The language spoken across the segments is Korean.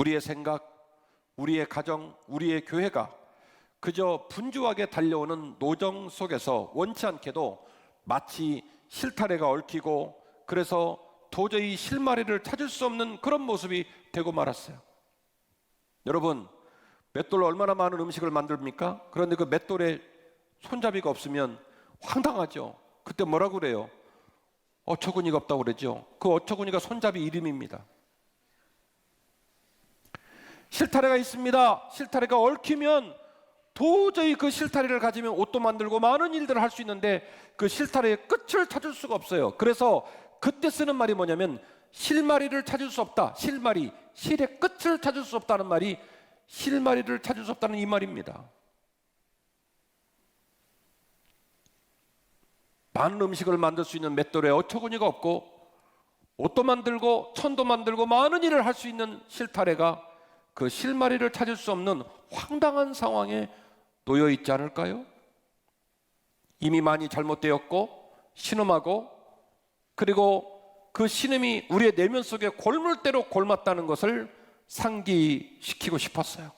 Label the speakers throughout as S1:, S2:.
S1: 우리의 생각, 우리의 가정, 우리의 교회가 그저 분주하게 달려오는 노정 속에서 원치 않게도 마치 실타래가 얽히고 그래서 도저히 실마리를 찾을 수 없는 그런 모습이 되고 말았어요. 여러분, 맷돌로 얼마나 많은 음식을 만듭니까? 그런데 그 맷돌에 손잡이가 없으면 황당하죠. 그때 뭐라고 그래요? 어처구니가 없다고 그러죠. 그 어처구니가 손잡이 이름입니다. 실타래가 있습니다. 실타래가 얽히면 도저히 그 실타래를 가지면 옷도 만들고 많은 일들을 할 수 있는데 그 실타래의 끝을 찾을 수가 없어요. 그래서 그때 쓰는 말이 뭐냐면 실마리를 찾을 수 없다. 실마리, 실의 끝을 찾을 수 없다는 말이 실마리를 찾을 수 없다는 이 말입니다. 많은 음식을 만들 수 있는 맷돌에 어처구니가 없고 옷도 만들고 천도 만들고 많은 일을 할 수 있는 실타래가 그 실마리를 찾을 수 없는 황당한 상황에 놓여 있지 않을까요? 이미 많이 잘못되었고 신음하고 그리고 그 신음이 우리의 내면 속에 골물대로 골맞다는 것을 상기시키고 싶었어요.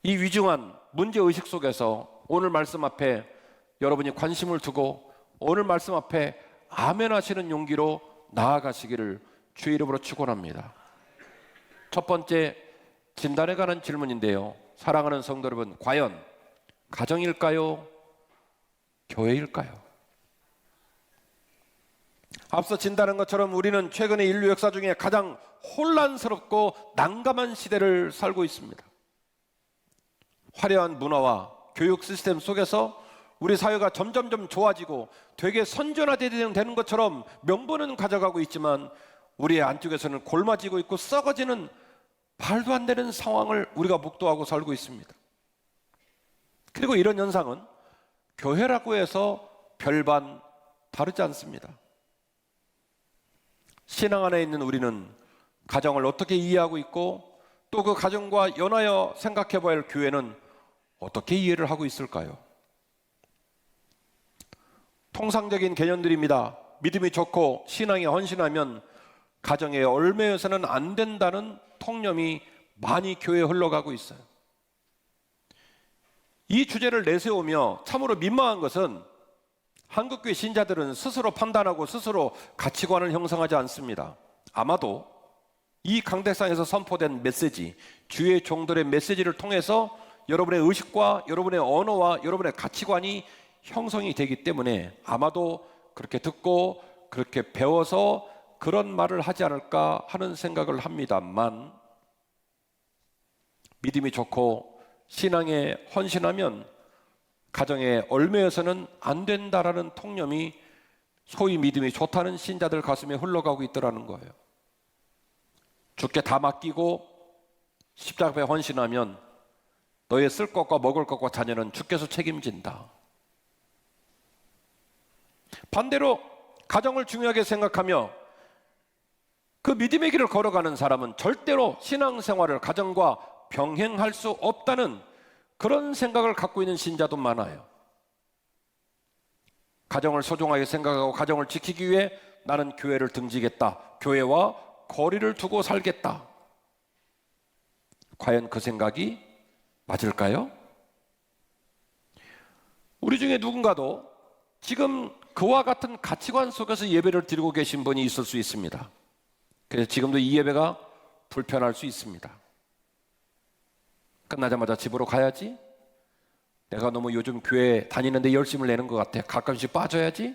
S1: 이 위중한 문제의식 속에서 오늘 말씀 앞에 여러분이 관심을 두고 오늘 말씀 앞에 아멘 하시는 용기로 나아가시기를 주의 이름으로 축원합니다. 첫 번째 진단에 관한 질문인데요. 사랑하는 성도 여러분, 과연 가정일까요? 교회일까요? 앞서 진단한 것처럼 우리는 최근의 인류 역사 중에 가장 혼란스럽고 난감한 시대를 살고 있습니다. 화려한 문화와 교육 시스템 속에서 우리 사회가 점점점 좋아지고 되게 선진화되는 것처럼 명분은 가져가고 있지만 우리의 안쪽에서는 골마지고 있고 썩어지는 말도 안 되는 상황을 우리가 목도하고 살고 있습니다. 그리고 이런 현상은 교회라고 해서 별반 다르지 않습니다. 신앙 안에 있는 우리는 가정을 어떻게 이해하고 있고 또 그 가정과 연하여 생각해 봐야 할 교회는 어떻게 이해를 하고 있을까요? 통상적인 개념들입니다. 믿음이 좋고 신앙에 헌신하면 가정에 얽매여서는 안 된다는 통념이 많이 교회에 흘러가고 있어요. 이 주제를 내세우며 참으로 민망한 것은 한국교회 신자들은 스스로 판단하고 스스로 가치관을 형성하지 않습니다. 아마도 이 강대상에서 선포된 메시지, 주의 종들의 메시지를 통해서 여러분의 의식과 여러분의 언어와 여러분의 가치관이 형성이 되기 때문에 아마도 그렇게 듣고 그렇게 배워서 그런 말을 하지 않을까 하는 생각을 합니다만, 믿음이 좋고 신앙에 헌신하면 가정에 얽매여서는 안 된다라는 통념이 소위 믿음이 좋다는 신자들 가슴에 흘러가고 있더라는 거예요. 주께 다 맡기고 십자가 앞에 헌신하면 너의 쓸 것과 먹을 것과 자녀는 주께서 책임진다. 반대로 가정을 중요하게 생각하며 그 믿음의 길을 걸어가는 사람은 절대로 신앙생활을 가정과 병행할 수 없다는 그런 생각을 갖고 있는 신자도 많아요. 가정을 소중하게 생각하고 가정을 지키기 위해 나는 교회를 등지겠다. 교회와 거리를 두고 살겠다. 과연 그 생각이 맞을까요? 우리 중에 누군가도 지금 그와 같은 가치관 속에서 예배를 드리고 계신 분이 있을 수 있습니다. 그래서 지금도 이 예배가 불편할 수 있습니다. 끝나자마자 집으로 가야지. 내가 너무 요즘 교회 다니는데 열심을 내는 것 같아. 가끔씩 빠져야지.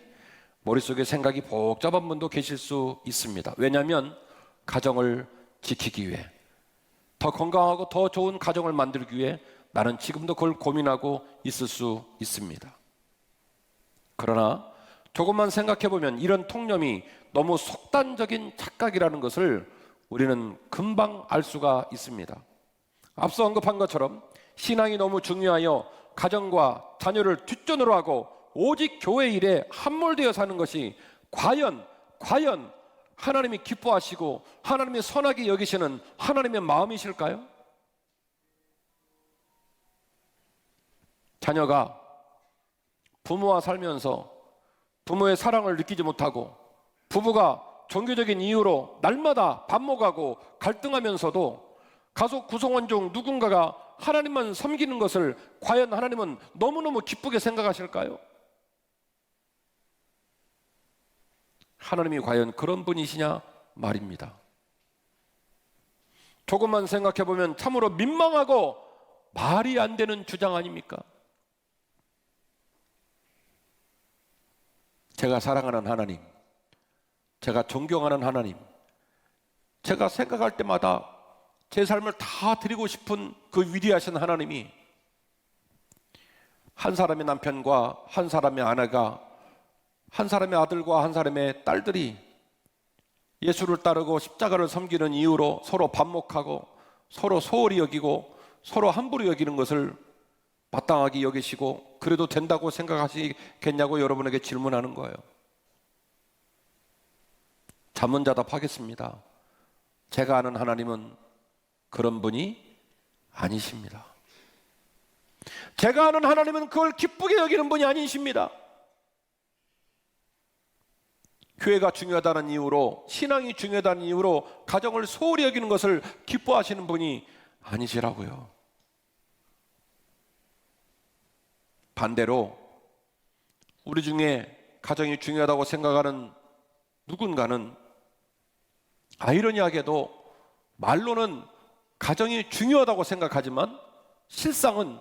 S1: 머릿속에 생각이 복잡한 분도 계실 수 있습니다. 왜냐하면 가정을 지키기 위해, 더 건강하고 더 좋은 가정을 만들기 위해 나는 지금도 그걸 고민하고 있을 수 있습니다. 그러나 조금만 생각해보면 이런 통념이 너무 속단적인 착각이라는 것을 우리는 금방 알 수가 있습니다. 앞서 언급한 것처럼 신앙이 너무 중요하여 가정과 자녀를 뒷전으로 하고 오직 교회 일에 함몰되어 사는 것이 과연 하나님이 기뻐하시고 하나님이 선하게 여기시는 하나님의 마음이실까요? 자녀가 부모와 살면서 부모의 사랑을 느끼지 못하고 부부가 종교적인 이유로 날마다 반목하고 갈등하면서도 가족 구성원 중 누군가가 하나님만 섬기는 것을 과연 하나님은 너무너무 기쁘게 생각하실까요? 하나님이 과연 그런 분이시냐 말입니다. 조금만 생각해 보면 참으로 민망하고 말이 안 되는 주장 아닙니까? 제가 사랑하는 하나님, 제가 존경하는 하나님, 제가 생각할 때마다 제 삶을 다 드리고 싶은 그 위대하신 하나님이 한 사람의 남편과 한 사람의 아내가, 한 사람의 아들과 한 사람의 딸들이 예수를 따르고 십자가를 섬기는 이유로 서로 반목하고 서로 소홀히 여기고 서로 함부로 여기는 것을 마땅하게 여기시고 그래도 된다고 생각하시겠냐고 여러분에게 질문하는 거예요. 자문자답하겠습니다. 제가 아는 하나님은 그런 분이 아니십니다. 제가 아는 하나님은 그걸 기쁘게 여기는 분이 아니십니다. 교회가 중요하다는 이유로, 신앙이 중요하다는 이유로 가정을 소홀히 여기는 것을 기뻐하시는 분이 아니시라고요. 반대로 우리 중에 가정이 중요하다고 생각하는 누군가는 아이러니하게도 말로는 가정이 중요하다고 생각하지만 실상은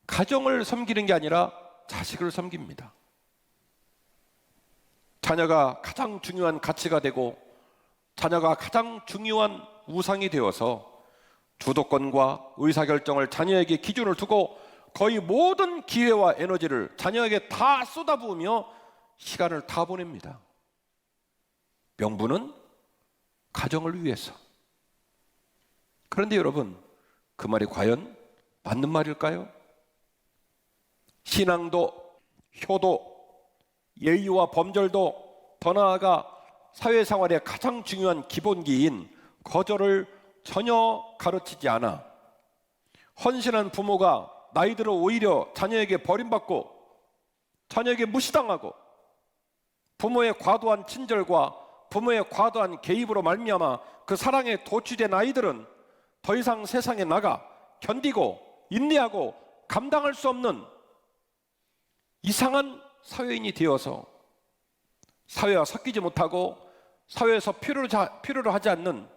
S1: 가정을 섬기는 게 아니라 자식을 섬깁니다. 자녀가 가장 중요한 가치가 되고 자녀가 가장 중요한 우상이 되어서 주도권과 의사결정을 자녀에게 기준을 두고 거의 모든 기회와 에너지를 자녀에게 다 쏟아부으며 시간을 다 보냅니다. 명분은 가정을 위해서. 그런데 여러분, 그 말이 과연 맞는 말일까요? 신앙도, 효도, 예의와 범절도, 더 나아가 사회생활의 가장 중요한 기본기인 거절을 전혀 가르치지 않아 헌신한 부모가 나이 들어 오히려 자녀에게 버림받고 자녀에게 무시당하고 부모의 과도한 친절과 부모의 과도한 개입으로 말미암아 그 사랑에 도취된 아이들은 더 이상 세상에 나가 견디고 인내하고 감당할 수 없는 이상한 사회인이 되어서 사회와 섞이지 못하고 사회에서 필요로 하지 않는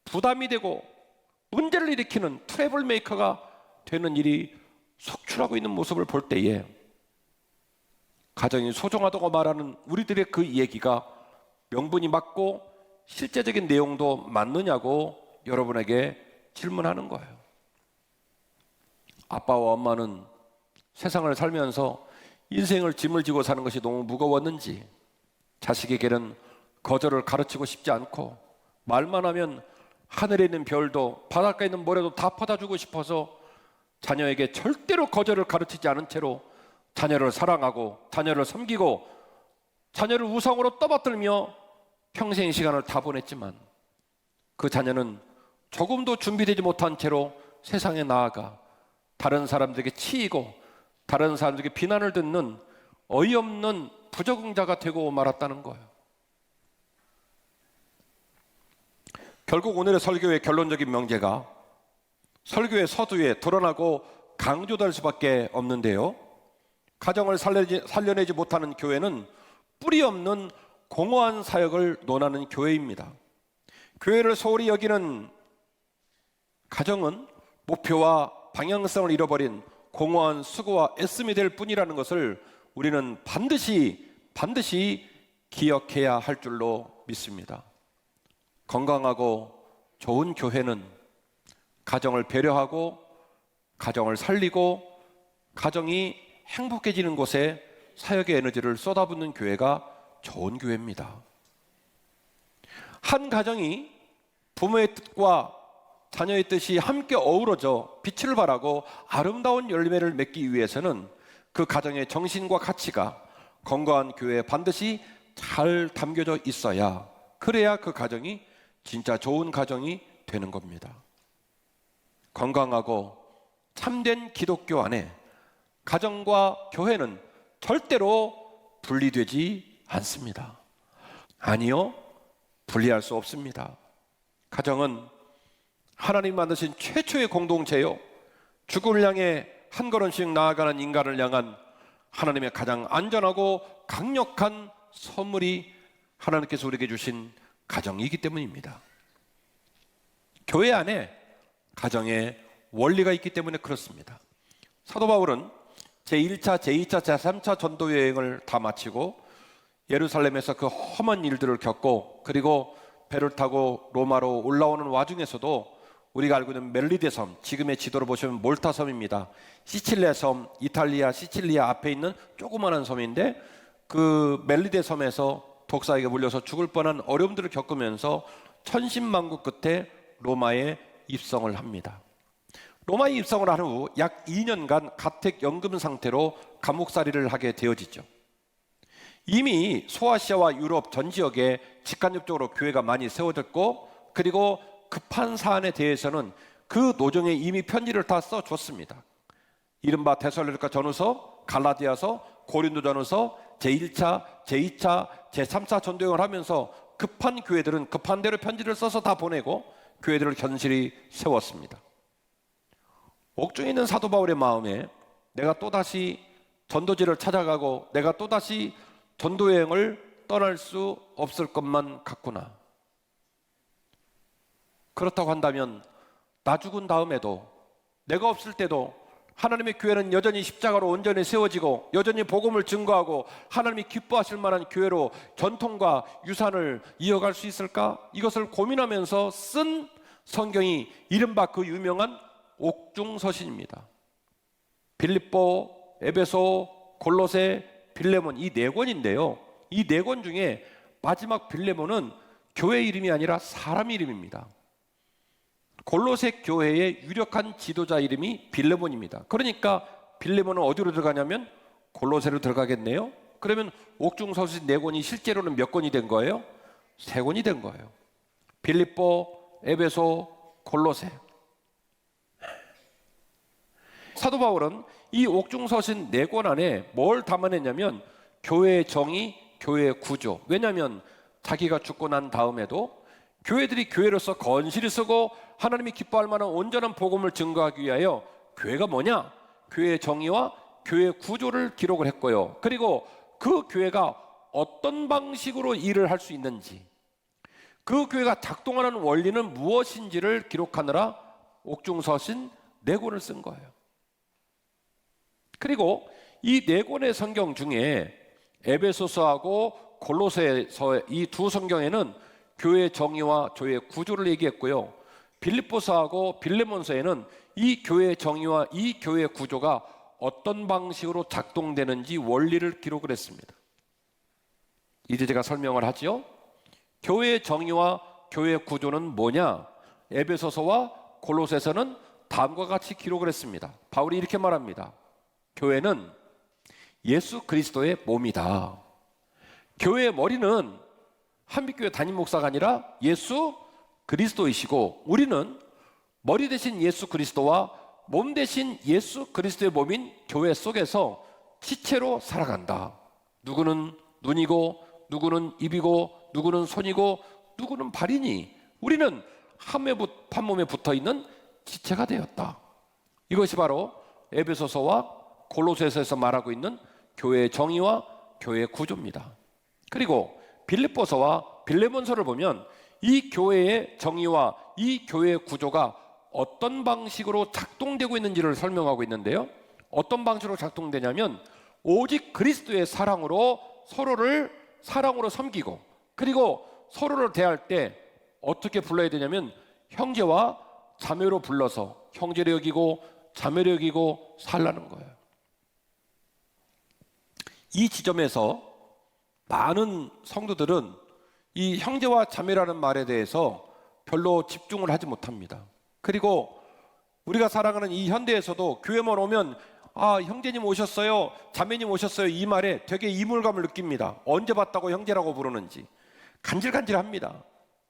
S1: 부담이 되고 문제를 일으키는 트러블 메이커가 되는 일이 속출하고 있는 모습을 볼 때에 가정이 소중하다고 말하는 우리들의 그 얘기가 명분이 맞고 실제적인 내용도 맞느냐고 여러분에게 질문하는 거예요. 아빠와 엄마는 세상을 살면서 인생을 짐을 지고 사는 것이 너무 무거웠는지 자식에게는 거절을 가르치고 싶지 않고 말만 하면 하늘에 있는 별도 바닷가에 있는 모래도 다 퍼다주고 싶어서 자녀에게 절대로 거절을 가르치지 않은 채로 자녀를 사랑하고 자녀를 섬기고 자녀를 우상으로 떠받들며 평생의 시간을 다 보냈지만 그 자녀는 조금도 준비되지 못한 채로 세상에 나아가 다른 사람들에게 치이고 다른 사람들에게 비난을 듣는 어이없는 부적응자가 되고 말았다는 거예요. 결국 오늘의 설교의 결론적인 명제가 설교의 서두에 드러나고 강조될 수밖에 없는데요. 가정을 살려내지 못하는 교회는 뿌리 없는 공허한 사역을 논하는 교회입니다. 교회를 소홀히 여기는 가정은 목표와 방향성을 잃어버린 공허한 수고와 애씀이 될 뿐이라는 것을 우리는 반드시 기억해야 할 줄로 믿습니다. 건강하고 좋은 교회는 가정을 배려하고 가정을 살리고 가정이 행복해지는 곳에 사역의 에너지를 쏟아붓는 교회가 좋은 교회입니다. 한 가정이 부모의 뜻과 자녀의 뜻이 함께 어우러져 빛을 발하고 아름다운 열매를 맺기 위해서는 그 가정의 정신과 가치가 건강한 교회에 반드시 잘 담겨져 있어야, 그래야 그 가정이 진짜 좋은 가정이 되는 겁니다. 건강하고 참된 기독교 안에 가정과 교회는 절대로 분리되지 않습니다. 아니요, 분리할 수 없습니다. 가정은 하나님 만드신 최초의 공동체요, 죽음을 향해 한 걸음씩 나아가는 인간을 향한 하나님의 가장 안전하고 강력한 선물이 하나님께서 우리에게 주신 가정이기 때문입니다. 교회 안에 가정의 원리가 있기 때문에 그렇습니다. 사도 바울은 제1차, 제2차, 제3차 전도 여행을 다 마치고 예루살렘에서 그 험한 일들을 겪고, 그리고 배를 타고 로마로 올라오는 와중에서도 우리가 알고 있는 멜리데 섬, 지금의 지도로 보시면 몰타 섬입니다. 시칠리아 섬, 이탈리아 시칠리아 앞에 있는 조그마한 섬인데, 그 멜리데 섬에서 독사에게 물려서 죽을 뻔한 어려움들을 겪으면서 천신만고 끝에 로마에 입성을 합니다. 로마에 입성을 한 후 약 2년간 가택연금 상태로 감옥살이를 하게 되어지죠. 이미 소아시아와 유럽 전 지역에 직간접적으로 교회가 많이 세워졌고, 그리고 급한 사안에 대해서는 그 노정에 이미 편지를 다 써줬습니다. 이른바 데살로니가 전후서, 갈라디아서, 고린도 전후서, 제1차, 제2차, 제3차 전도여행을 하면서 급한 교회들은 급한 대로 편지를 써서 다 보내고 교회들을 견실히 세웠습니다. 옥중에 있는 사도 바울의 마음에 내가 또다시 전도지를 찾아가고 내가 또다시 전도여행을 떠날 수 없을 것만 같구나. 그렇다고 한다면 나 죽은 다음에도, 내가 없을 때도 하나님의 교회는 여전히 십자가로 온전히 세워지고 여전히 복음을 증거하고 하나님이 기뻐하실 만한 교회로 전통과 유산을 이어갈 수 있을까? 이것을 고민하면서 쓴 성경이 이른바 그 유명한 옥중서신입니다. 빌립보, 에베소, 골로새, 빌레몬, 이 네 권인데요, 이 네 권 중에 마지막 빌레몬은 교회 이름이 아니라 사람 이름입니다. 골로새 교회의 유력한 지도자 이름이 빌레몬입니다. 그러니까 빌레몬은 어디로 들어가냐면 골로새로 들어가겠네요. 그러면 옥중서신 네 권이 실제로는 몇 권이 된 거예요? 세 권이 된 거예요. 빌립보, 에베소, 골로새. 사도 바울은 이 옥중서신 네 권 안에 뭘 담아냈냐면 교회의 정의, 교회의 구조. 왜냐하면 자기가 죽고 난 다음에도 교회들이 교회로서 건실히 쓰고 하나님이 기뻐할 만한 온전한 복음을 증거하기 위하여 교회가 뭐냐? 교회의 정의와 교회의 구조를 기록을 했고요. 그리고 그 교회가 어떤 방식으로 일을 할 수 있는지, 그 교회가 작동하는 원리는 무엇인지를 기록하느라 옥중서신 네 권을 쓴 거예요. 그리고 이 네 권의 성경 중에 에베소서하고 골로새서 이 두 성경에는 교회의 정의와 교회의 구조를 얘기했고요. 빌립보서하고 빌레몬서에는 이 교회의 정의와 이 교회의 구조가 어떤 방식으로 작동되는지 원리를 기록을 했습니다. 이제 제가 설명을 하죠. 교회의 정의와 교회의 구조는 뭐냐? 에베소서와 골로새서는 다음과 같이 기록을 했습니다. 바울이 이렇게 말합니다. 교회는 예수 그리스도의 몸이다. 교회의 머리는 한빛교회 담임 목사가 아니라 예수 그리스도이시고, 우리는 머리 대신 예수 그리스도와 몸 대신 예수 그리스도의 몸인 교회 속에서 지체로 살아간다. 누구는 눈이고, 누구는 입이고, 누구는 손이고, 누구는 발이니 우리는 한 몸에 붙어있는 지체가 되었다. 이것이 바로 에베소서와 골로새서에서 말하고 있는 교회의 정의와 교회의 구조입니다. 그리고 빌립보서와 빌레몬서를 보면 이 교회의 정의와 이 교회의 구조가 어떤 방식으로 작동되고 있는지를 설명하고 있는데요, 어떤 방식으로 작동되냐면 오직 그리스도의 사랑으로 서로를 사랑으로 섬기고, 그리고 서로를 대할 때 어떻게 불러야 되냐면 형제와 자매로 불러서 형제로 여기고 자매로 여기고 살라는 거예요. 이 지점에서 많은 성도들은 이 형제와 자매라는 말에 대해서 별로 집중을 하지 못합니다. 그리고 우리가 살아가는 이 현대에서도 교회만 오면 형제님 오셨어요, 자매님 오셨어요, 이 말에 되게 이물감을 느낍니다. 언제 봤다고 형제라고 부르는지 간질간질합니다.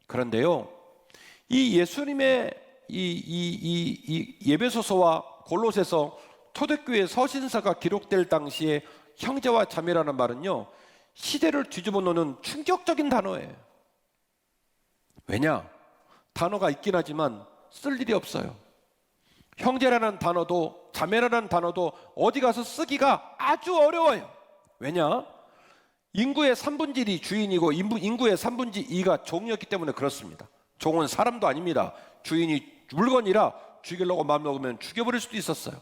S1: 그런데요, 이 예수님의 이 에베소서와 골로새서 초대교회 서신서가 기록될 당시에 형제와 자매라는 말은요, 시대를 뒤집어 놓는 충격적인 단어예요. 왜냐? 단어가 있긴 하지만 쓸 일이 없어요. 형제라는 단어도 자매라는 단어도 어디 가서 쓰기가 아주 어려워요. 왜냐? 인구의 3분의 1이 주인이고 인구의 3분의 2가 종이었기 때문에 그렇습니다. 종은 사람도 아닙니다. 주인이 물건이라 죽이려고 마음 먹으면 죽여버릴 수도 있었어요.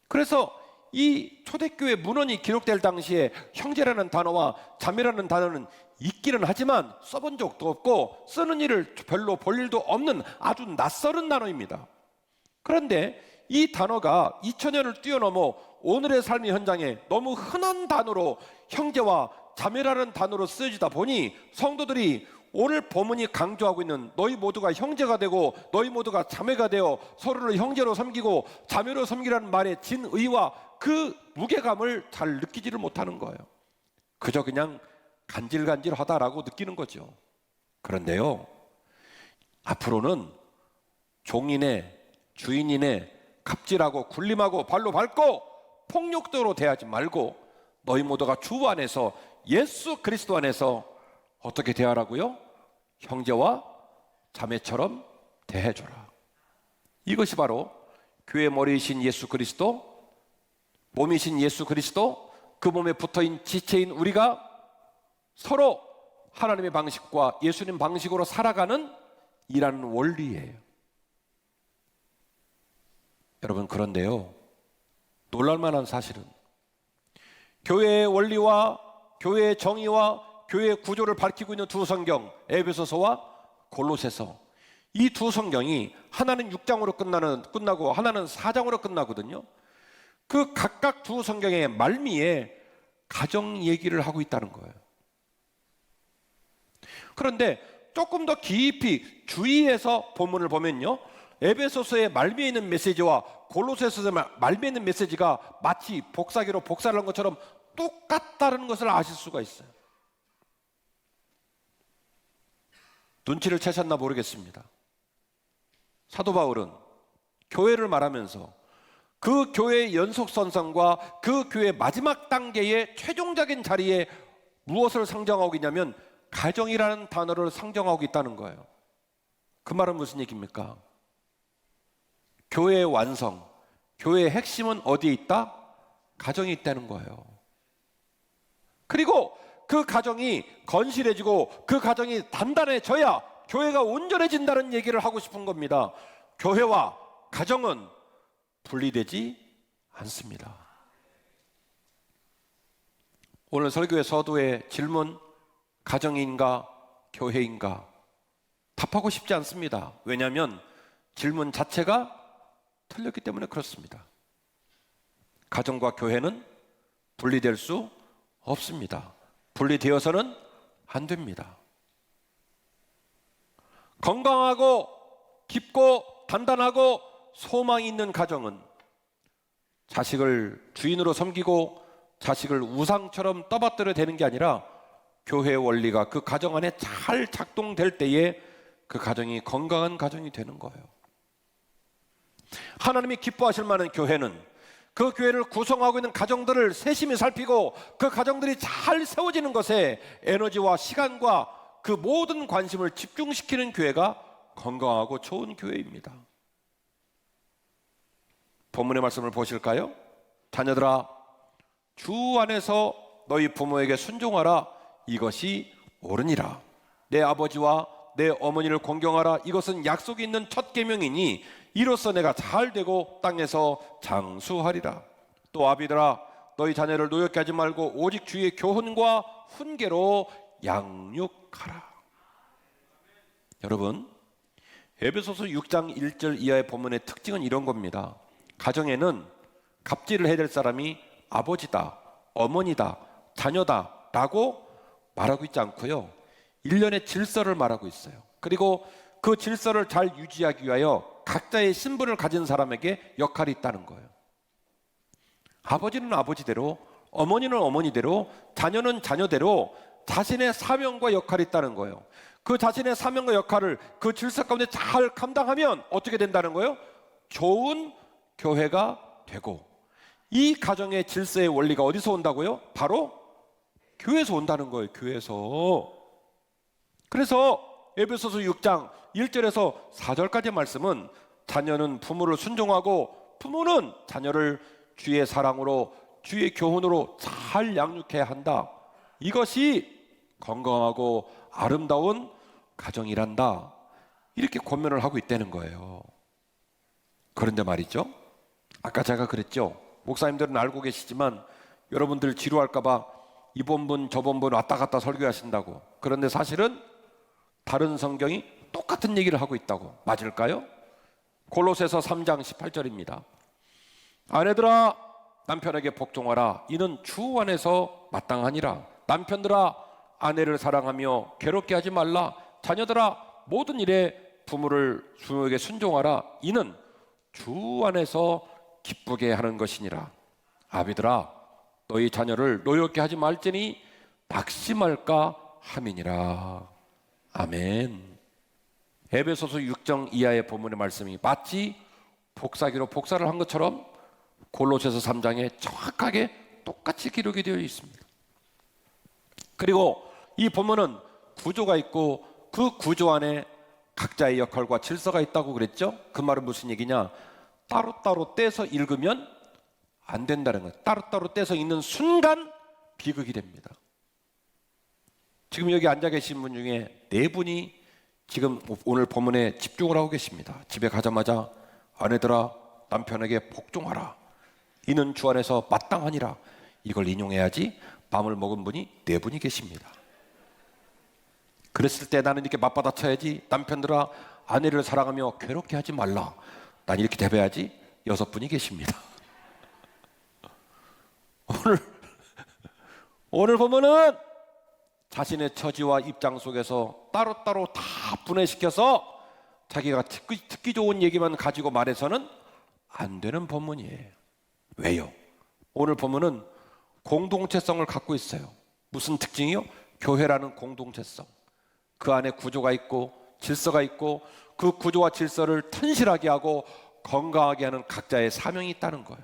S1: 그래서 이 초대교회 문헌이 기록될 당시에 형제라는 단어와 자매라는 단어는 있기는 하지만 써본 적도 없고 쓰는 일을 별로 볼 일도 없는 아주 낯설은 단어입니다. 그런데 이 단어가 2000년을 뛰어넘어 오늘의 삶의 현장에 너무 흔한 단어로 형제와 자매라는 단어로 쓰여지다 보니 성도들이 오늘 본문이 강조하고 있는 너희 모두가 형제가 되고 너희 모두가 자매가 되어 서로를 형제로 섬기고 자매로 섬기라는 말의 진의와 그 무게감을 잘 느끼지를 못하는 거예요. 그저 그냥 간질간질하다라고 느끼는 거죠. 그런데요, 앞으로는 종이네 주인이네 갑질하고 굴림하고 발로 밟고 폭력적으로 대하지 말고 너희 모두가 주 안에서 예수 그리스도 안에서 어떻게 대하라고요? 형제와 자매처럼 대해줘라. 이것이 바로 교회 머리이신 예수 그리스도, 몸이신 예수 그리스도, 그 몸에 붙어있는 지체인 우리가 서로 하나님의 방식과 예수님 방식으로 살아가는 이라는 원리예요. 여러분, 그런데요, 놀랄만한 사실은 교회의 원리와 교회의 정의와 교회의 구조를 밝히고 있는 두 성경, 에베소서와 골로새서, 이 두 성경이 하나는 6장으로 끝나고 하나는 4장으로 끝나거든요. 그 각각 두 성경의 말미에 가정 얘기를 하고 있다는 거예요. 그런데 조금 더 깊이 주의해서 본문을 보면요, 에베소서의 말미에 있는 메시지와 골로새서의 말미에 있는 메시지가 마치 복사기로 복사를 한 것처럼 똑같다는 것을 아실 수가 있어요. 눈치를 채셨나 모르겠습니다. 사도 바울은 교회를 말하면서 그 교회의 연속선상과 그 교회의 마지막 단계의 최종적인 자리에 무엇을 상정하고 있냐면 가정이라는 단어를 상정하고 있다는 거예요. 그 말은 무슨 얘기입니까? 교회의 완성, 교회의 핵심은 어디에 있다? 가정에 있다는 거예요. 그리고 그 가정이 건실해지고 그 가정이 단단해져야 교회가 온전해진다는 얘기를 하고 싶은 겁니다. 교회와 가정은 분리되지 않습니다. 오늘 설교의 서두에 질문, 가정인가 교회인가? 답하고 싶지 않습니다. 왜냐하면 질문 자체가 틀렸기 때문에 그렇습니다. 가정과 교회는 분리될 수 없습니다. 분리되어서는 안 됩니다. 건강하고 깊고 단단하고 소망이 있는 가정은 자식을 주인으로 섬기고 자식을 우상처럼 떠받들어 대는 게 아니라 교회의 원리가 그 가정 안에 잘 작동될 때에 그 가정이 건강한 가정이 되는 거예요. 하나님이 기뻐하실 만한 교회는 그 교회를 구성하고 있는 가정들을 세심히 살피고 그 가정들이 잘 세워지는 것에 에너지와 시간과 그 모든 관심을 집중시키는 교회가 건강하고 좋은 교회입니다. 본문의 말씀을 보실까요? 자녀들아, 주 안에서 너희 부모에게 순종하라. 이것이 옳으니라. 내 아버지와 내 어머니를 공경하라. 이것은 약속이 있는 첫 계명이니 이로써 내가 잘 되고 땅에서 장수하리라. 또 아비들아, 너희 자녀를 노엽게 하지 말고 오직 주의 교훈과 훈계로 양육하라. 여러분, 에베소서 6장 1절 이하의 본문의 특징은 이런 겁니다. 가정에는 갑질을 해야 될 사람이 아버지다, 어머니다, 자녀다 라고 말하고 있지 않고요, 일련의 질서를 말하고 있어요. 그리고 그 질서를 잘 유지하기 위하여 각자의 신분을 가진 사람에게 역할이 있다는 거예요. 아버지는 아버지대로, 어머니는 어머니대로, 자녀는 자녀대로 자신의 사명과 역할이 있다는 거예요. 그 자신의 사명과 역할을 그 질서 가운데 잘 감당하면 어떻게 된다는 거예요? 좋은 교회가 되고, 이 가정의 질서의 원리가 어디서 온다고요? 바로 교회에서 온다는 거예요. 교회에서. 그래서 에베소서 6장 1절에서 4절까지의 말씀은 자녀는 부모를 순종하고 부모는 자녀를 주의 사랑으로 주의 교훈으로 잘 양육해야 한다. 이것이 건강하고 아름다운 가정이란다. 이렇게 권면을 하고 있다는 거예요. 그런데 말이죠, 아까 제가 그랬죠, 목사님들은 알고 계시지만 여러분들 지루할까봐 이번 저번 왔다 갔다 설교하신다고. 그런데 사실은 다른 성경이 똑같은 얘기를 하고 있다고. 맞을까요? 골로새서 3장 18절입니다. 아내들아 남편에게 복종하라. 이는 주 안에서 마땅하니라. 남편들아 아내를 사랑하며 괴롭게 하지 말라. 자녀들아 모든 일에 부모를 부모에게 순종하라. 이는 주 안에서 기쁘게 하는 것이니라. 아비들아 너희 자녀를 노엽게 하지 말지니 낙심할까 함이니라. 아멘. 에베소서 6장 이하의 본문의 말씀이 마치 복사기로 복사를 한 것처럼 골로새서 3장에 정확하게 똑같이 기록이 되어 있습니다. 그리고 이 본문은 구조가 있고 그 구조 안에 각자의 역할과 질서가 있다고 그랬죠. 그 말은 무슨 얘기냐, 따로따로 떼서 읽으면 안 된다는 거예요. 따로따로 떼서 읽는 순간 비극이 됩니다. 지금 여기 앉아 계신 분 중에 4분이 지금 오늘 본문에 집중을 하고 계십니다. 집에 가자마자 아내들아 남편에게 복종하라. 이는 주 안에서 마땅하니라. 이걸 인용해야지 마음을 먹은 분이 4분이 계십니다. 그랬을 때 나는 이렇게 맞받아쳐야지. 남편들아 아내를 사랑하며 괴롭게 하지 말라. 난 이렇게 대변해야지. 6분이 계십니다. 오늘 보면은 자신의 처지와 입장 속에서 따로따로 다 분해시켜서 자기가 듣기 좋은 얘기만 가지고 말해서는 안 되는 본문이에요. 왜요? 오늘 본문은 공동체성을 갖고 있어요. 무슨 특징이요? 교회라는 공동체성. 그 안에 구조가 있고 질서가 있고 그 구조와 질서를 튼실하게 하고 건강하게 하는 각자의 사명이 있다는 거예요.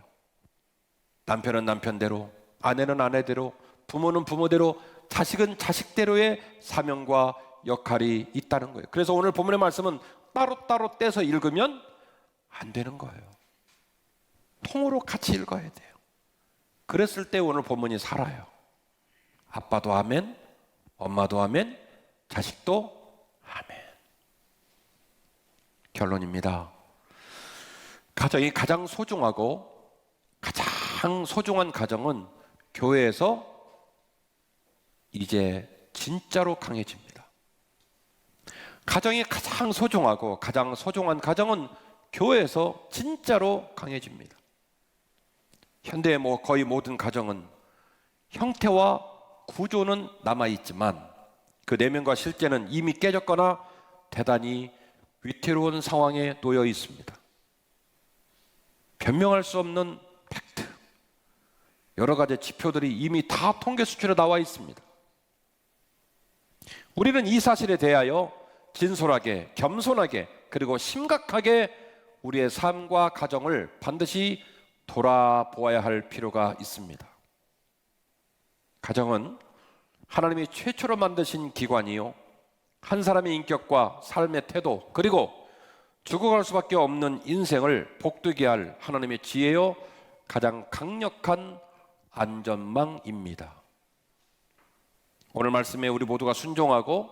S1: 남편은 남편대로, 아내는 아내대로, 부모는 부모대로, 자식은 자식대로의 사명과 역할이 있다는 거예요. 그래서 오늘 본문의 말씀은 따로따로 떼서 읽으면 안 되는 거예요. 통으로 같이 읽어야 돼요. 그랬을 때 오늘 본문이 살아요. 아빠도 아멘, 엄마도 아멘, 자식도 아멘. 결론입니다. 가정이 가장 소중하고 가장 소중한 가정은 교회에서 이제 진짜로 강해집니다. 가정이 가장 소중하고 가장 소중한 가정은 교회에서 진짜로 강해집니다. 현대의 거의 모든 가정은 형태와 구조는 남아있지만 그 내면과 실제는 이미 깨졌거나 대단히 위태로운 상황에 놓여 있습니다. 변명할 수 없는 팩트, 여러 가지 지표들이 이미 다 통계 수치로 나와 있습니다. 우리는 이 사실에 대하여 진솔하게, 겸손하게, 그리고 심각하게 우리의 삶과 가정을 반드시 돌아보아야 할 필요가 있습니다. 가정은 하나님이 최초로 만드신 기관이요, 한 사람의 인격과 삶의 태도, 그리고 죽어갈 수밖에 없는 인생을 복되게 할 하나님의 지혜요 가장 강력한 안전망입니다. 오늘 말씀에 우리 모두가 순종하고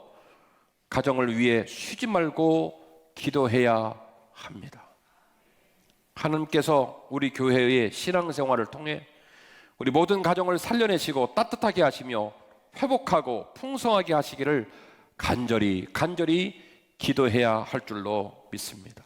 S1: 가정을 위해 쉬지 말고 기도해야 합니다. 하나님께서 우리 교회의 신앙생활을 통해 우리 모든 가정을 살려내시고 따뜻하게 하시며 회복하고 풍성하게 하시기를 간절히 기도해야 할 줄로 믿습니다.